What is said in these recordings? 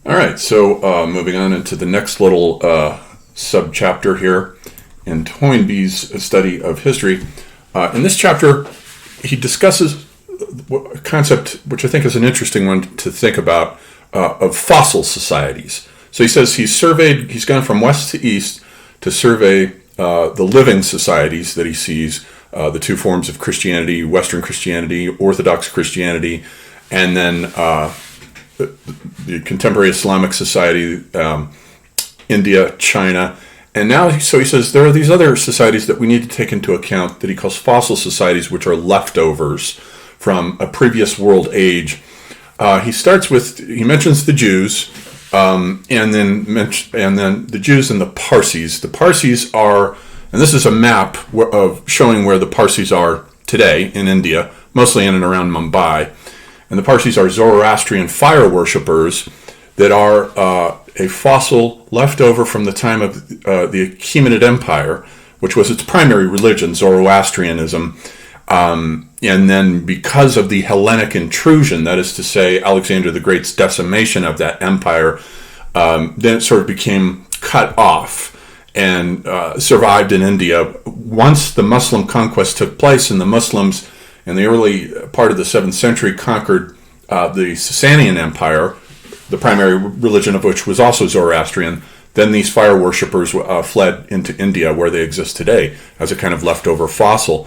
All right, so moving on into the next little sub-chapter here in Toynbee's study of history. In this chapter, he discusses a concept which I think is an interesting one to think about, of fossil societies. So he says he's gone from west to east to survey the living societies that he sees, the two forms of Christianity, Western Christianity, Orthodox Christianity, and then the contemporary Islamic society, India, China. And now, so he says, there are these other societies that we need to take into account that he calls fossil societies, which are leftovers from a previous world age. He mentions the Jews, and then the Jews and the Parsis. The Parsis are, and this is a map of showing where the Parsis are today in India, mostly in and around Mumbai. And the Parsis are Zoroastrian fire worshippers that are a fossil left over from the time of the Achaemenid Empire, which was its primary religion, Zoroastrianism. And then because of the Hellenic intrusion, that is to say, Alexander the Great's decimation of that empire, then it sort of became cut off and survived in India. Once the Muslim conquest took place and the Muslims in the early part of the 7th century conquered the Sasanian Empire, the primary religion of which was also Zoroastrian, then these fire worshippers fled into India, where they exist today as a kind of leftover fossil.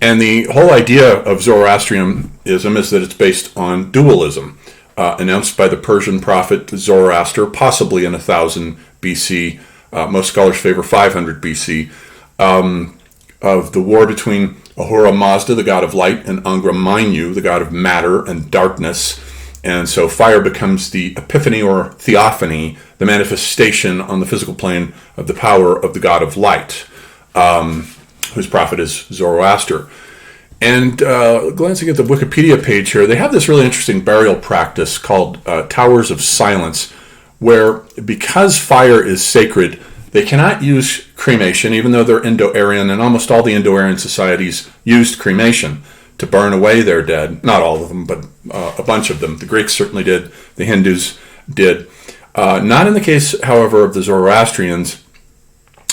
And the whole idea of Zoroastrianism is that it's based on dualism, announced by the Persian prophet Zoroaster, possibly in 1000 BC. Most scholars favor 500 BC, of the war between Ahura Mazda, the god of light, and Angra Mainyu, the god of matter and darkness. And so fire becomes the epiphany or theophany, the manifestation on the physical plane of the power of the god of light, whose prophet is Zoroaster. And glancing at the Wikipedia page here, they have this really interesting burial practice called Towers of Silence, where because fire is sacred, they cannot use cremation, even though they're Indo-Aryan, and almost all the Indo-Aryan societies used cremation to burn away their dead. Not all of them, but a bunch of them. The Greeks certainly did. The Hindus did. Not in the case, however, of the Zoroastrians.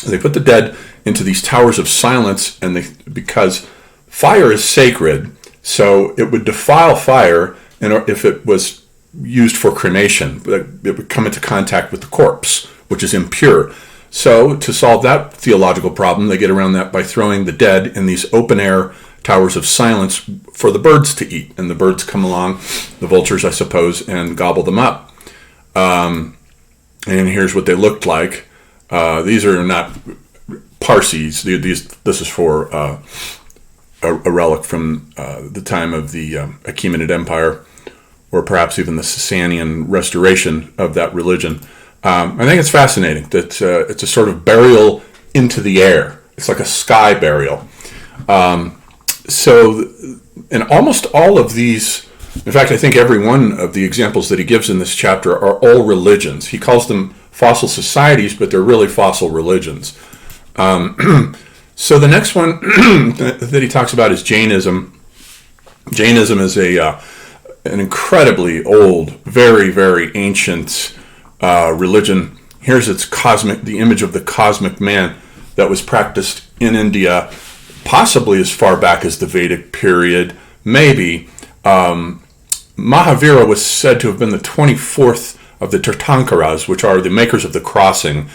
They put the dead into these towers of silence, and because fire is sacred, so it would defile fire if it was used for cremation. It would come into contact with the corpse, which is impure. So to solve that theological problem, they get around that by throwing the dead in these open-air towers of silence for the birds to eat. And the birds come along, the vultures, I suppose, and gobble them up. And here's what they looked like. These are not Parsis. This is for a relic from the time of the Achaemenid Empire, or perhaps even the Sasanian restoration of that religion. I think it's fascinating that it's a sort of burial into the air. It's like a sky burial. So in almost all of these, in fact, I think every one of the examples that he gives in this chapter are all religions. He calls them fossil societies, but they're really fossil religions. So the next one that he talks about is Jainism. Jainism is an incredibly old, very, very ancient religion. Here's the image of the cosmic man that was practiced in India, possibly as far back as the Vedic period, maybe. Mahavira was said to have been the 24th of the Tirthankaras, which are the makers of the crossing.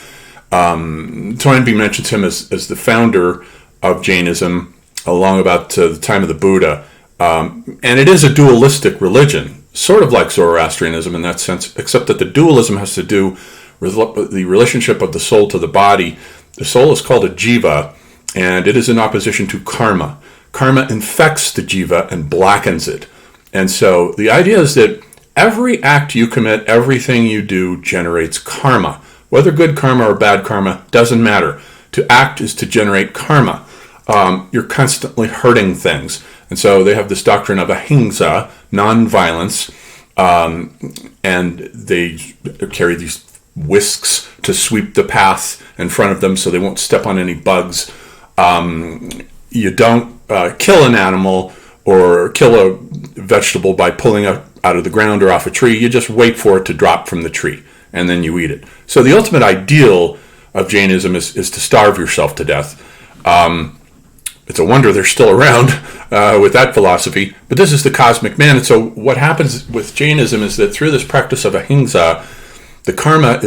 Toynbee mentions him as the founder of Jainism along about the time of the Buddha. And it is a dualistic religion, sort of like Zoroastrianism in that sense, except that the dualism has to do with the relationship of the soul to the body. The soul is called a jiva, and it is in opposition to karma. Karma infects the jiva and blackens it. And so the idea is that every act you commit, everything you do generates karma. Whether good karma or bad karma doesn't matter. To act is to generate karma. You're constantly hurting things. And so they have this doctrine of ahimsa, non-violence, and they carry these whisks to sweep the path in front of them so they won't step on any bugs. You don't kill an animal or kill a vegetable by pulling a out of the ground or off a tree. You just wait for it to drop from the tree, and then you eat it. So the ultimate ideal of Jainism is to starve yourself to death. It's a wonder they're still around with that philosophy. But this is the cosmic man. And so what happens with Jainism is that through this practice of ahimsa, the karma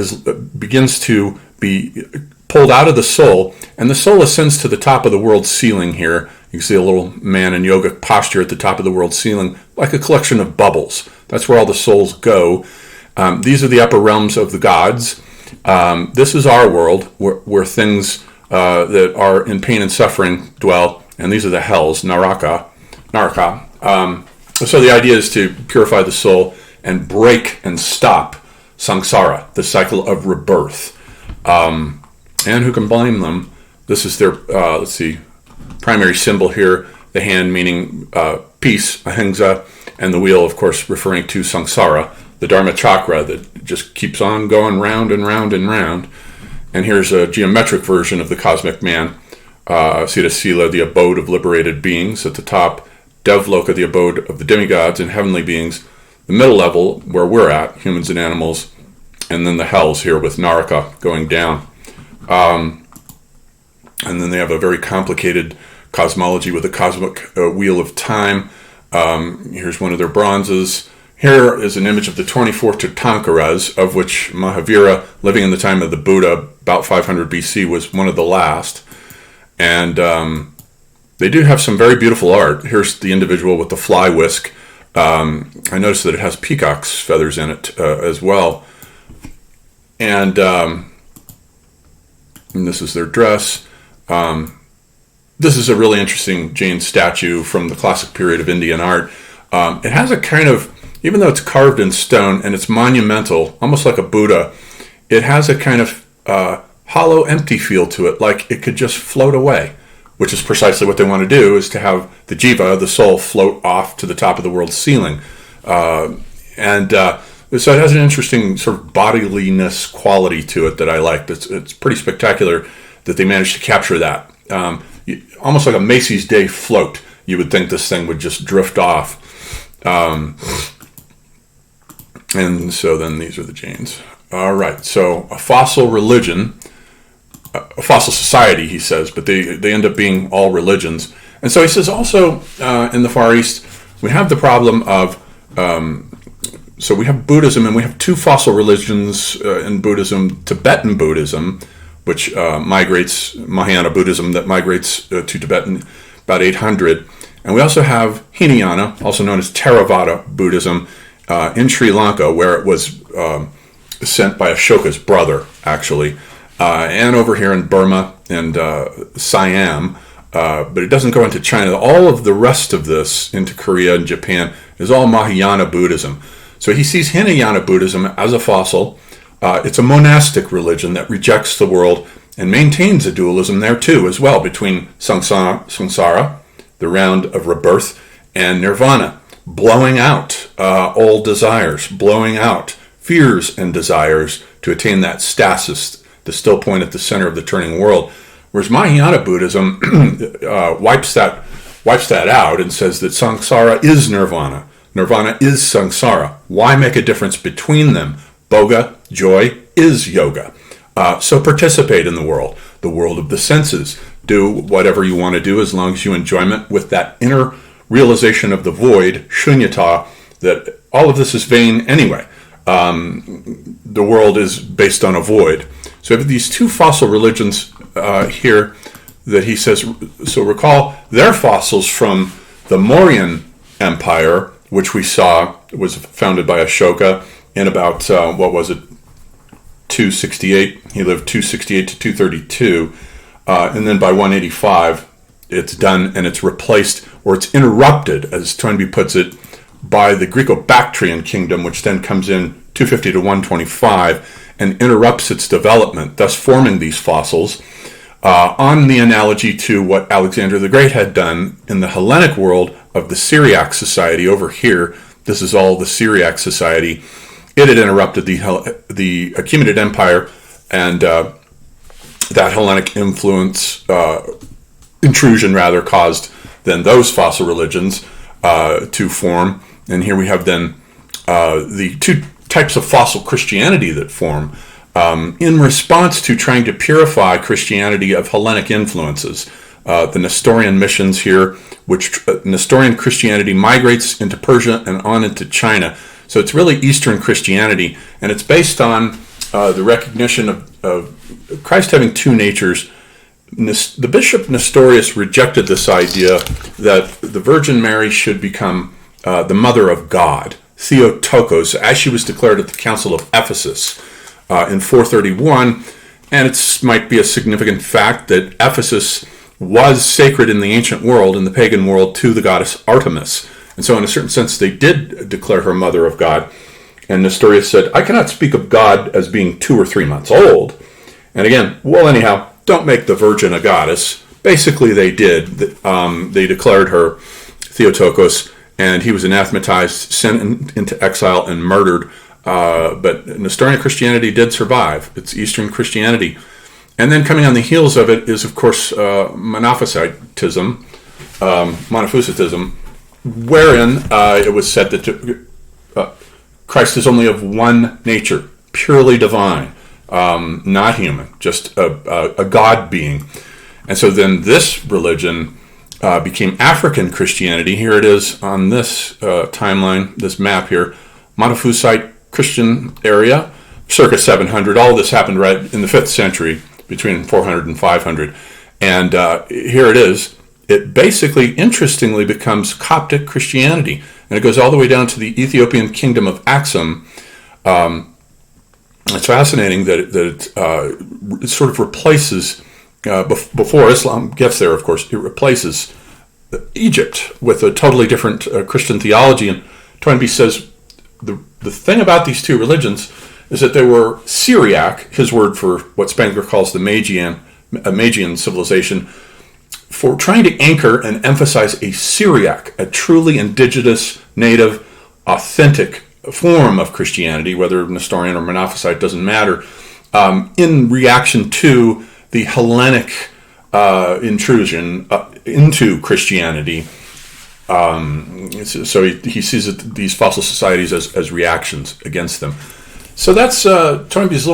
begins to be pulled out of the soul, and the soul ascends to the top of the world ceiling here. You can see a little man in yogic posture at the top of the world ceiling, like a collection of bubbles. That's where all the souls go. These are the upper realms of the gods. This is our world, where things that are in pain and suffering dwell, and these are the hells, naraka. So the idea is to purify the soul and break and stop samsara, the cycle of rebirth. And who can blame them? This is their, primary symbol here, the hand meaning peace, ahimsa, and the wheel, of course, referring to samsara, the Dharma chakra that just keeps on going round and round and round. And here's a geometric version of the cosmic man. Sita Sila, the abode of liberated beings. At the top, Devloka, the abode of the demigods and heavenly beings. The middle level, where we're at, humans and animals. And then the hells here with Naraka going down. And then they have a very complicated cosmology with a cosmic wheel of time. Here's one of their bronzes. Here is an image of the 24 Tirthankaras, of which Mahavira, living in the time of the Buddha, about 500 BC, was one of the last. And they do have some very beautiful art. Here's the individual with the fly whisk. I noticed that it has peacock's feathers in it as well. And this is their dress. This is a really interesting Jain statue from the classic period of Indian art. It has a kind of, even though it's carved in stone and it's monumental, almost like a Buddha, it has a kind of hollow, empty feel to it, like it could just float away, which is precisely what they want to do, is to have the jiva, the soul, float off to the top of the world's ceiling. So it has an interesting sort of bodiliness quality to it that I like. It's pretty spectacular that they managed to capture that. Almost like a Macy's Day float. You would think this thing would just drift off. And so then these are the Jains. All right, so a fossil religion, a fossil society, he says, but they end up being all religions. And so he says also in the Far East, we have the problem of, so we have Buddhism, and we have two fossil religions in Buddhism, Tibetan Buddhism, which migrates, Mahayana Buddhism that migrates to Tibet in about 800. And we also have Hinayana, also known as Theravada Buddhism, in Sri Lanka, where it was sent by Ashoka's brother, actually, and over here in Burma and Siam, but it doesn't go into China. All of the rest of this into Korea and Japan is all Mahayana Buddhism. So he sees Hinayana Buddhism as a fossil. It's a monastic religion that rejects the world and maintains a dualism there too, as well, between samsara, the round of rebirth, and nirvana, blowing out all desires, blowing out fears and desires to attain that stasis, the still point at the center of the turning world. Whereas Mahayana Buddhism wipes that out and says that samsara is nirvana. Nirvana is samsara. Why make a difference between them? Boga, joy, is yoga. So participate in the world of the senses. Do whatever you want to do as long as you enjoyment with that inner realization of the void, shunyata, that all of this is vain anyway. The world is based on a void. So we have these two fossil religions here that he says, so recall, they're fossils from the Mauryan Empire, which we saw was founded by Ashoka in about, 268. He lived 268 to 232. And then by 185, it's done and it's replaced, or it's interrupted, as Toynbee puts it, by the Greco-Bactrian kingdom, which then comes in 250 to 125 and interrupts its development, thus forming these fossils. On the analogy to what Alexander the Great had done in the Hellenic world of the Syriac society over here. This is all the Syriac society. It had interrupted the Achaemenid Empire, and that Hellenic influence, intrusion rather, caused then those fossil religions to form. And here we have then the two types of fossil Christianity that form in response to trying to purify Christianity of Hellenic influences. The Nestorian missions here, which Nestorian Christianity migrates into Persia and on into China. So it's really Eastern Christianity, and it's based on the recognition of Christ having two natures. The Bishop Nestorius rejected this idea that the Virgin Mary should become the Mother of God, Theotokos, as she was declared at the Council of Ephesus in 431. And it might be a significant fact that Ephesus was sacred in the ancient world, in the pagan world, to the goddess Artemis. And so in a certain sense, they did declare her Mother of God. And Nestorius said, I cannot speak of God as being 2 or 3 months old. And again, well, anyhow, don't make the Virgin a goddess. Basically, they did. They declared her Theotokos, and he was anathematized, sent into exile, and murdered. But Nestorian Christianity did survive. It's Eastern Christianity. And then coming on the heels of it is, of course, Monophysitism, wherein it was said that Christ is only of one nature, purely divine, not human, just a God being. And so then this religion became African Christianity. Here it is on this timeline, this map here, Monophysite Christian area, circa 700. All of this happened right in the 5th century, between 400 and 500. And here it is. It basically, interestingly, becomes Coptic Christianity. And it goes all the way down to the Ethiopian kingdom of Axum. It's fascinating that it sort of replaces, before Islam gets there, of course, it replaces Egypt with a totally different Christian theology. And Toynbee says the thing about these two religions is that they were Syriac, his word for what Spengler calls the Magian civilization, for trying to anchor and emphasize a Syriac, a truly indigenous, native, authentic form of Christianity, whether Nestorian or Monophysite, doesn't matter, in reaction to the Hellenic intrusion into Christianity. So he sees these fossil societies as reactions against them. So that's Toynbee's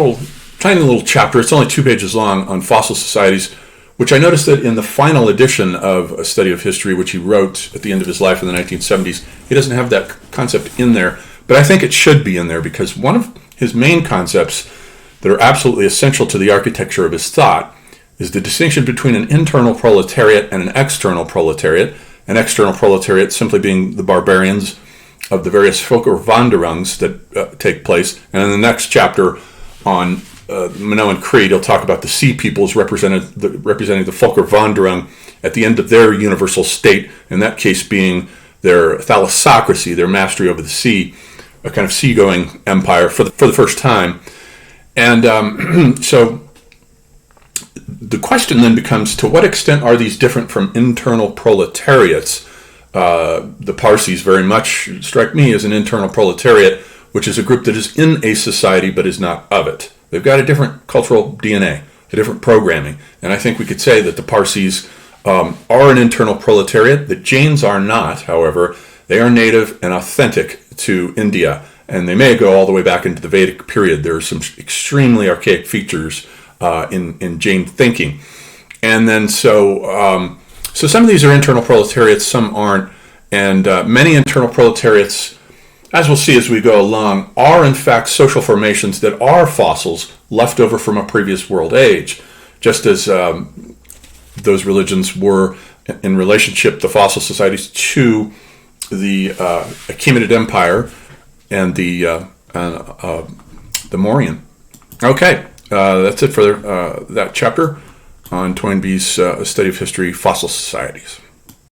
tiny little chapter. It's only 2 pages long on fossil societies, which I noticed that in the final edition of A Study of History, which he wrote at the end of his life in the 1970s, he doesn't have that concept in there. But I think it should be in there because one of his main concepts that are absolutely essential to the architecture of his thought is the distinction between an internal proletariat and an external proletariat. An external proletariat simply being the barbarians of the various Volkerwanderungs that take place. And in the next chapter on Minoan Creed, he'll talk about the sea peoples representing the Volkerwanderung at the end of their universal state, in that case being their thalassocracy, their mastery over the sea, a kind of seagoing empire for the first time. And so the question then becomes, to what extent are these different from internal proletariats? The Parsis very much strike me as an internal proletariat, which is a group that is in a society but is not of it. They've got a different cultural DNA, a different programming. And I think we could say that the Parsis are an internal proletariat. The Jains are not, however. They are native and authentic to India, and they may go all the way back into the Vedic period. There are some extremely archaic features in Jain thinking. And then so some of these are internal proletariats, some aren't. And many internal proletariats, as we'll see as we go along, are in fact social formations that are fossils left over from a previous world age, just as those religions were in relationship, the fossil societies, to the Achaemenid Empire and the Mauryan. Okay, that's it for that chapter on Toynbee's Study of History, Fossil Societies.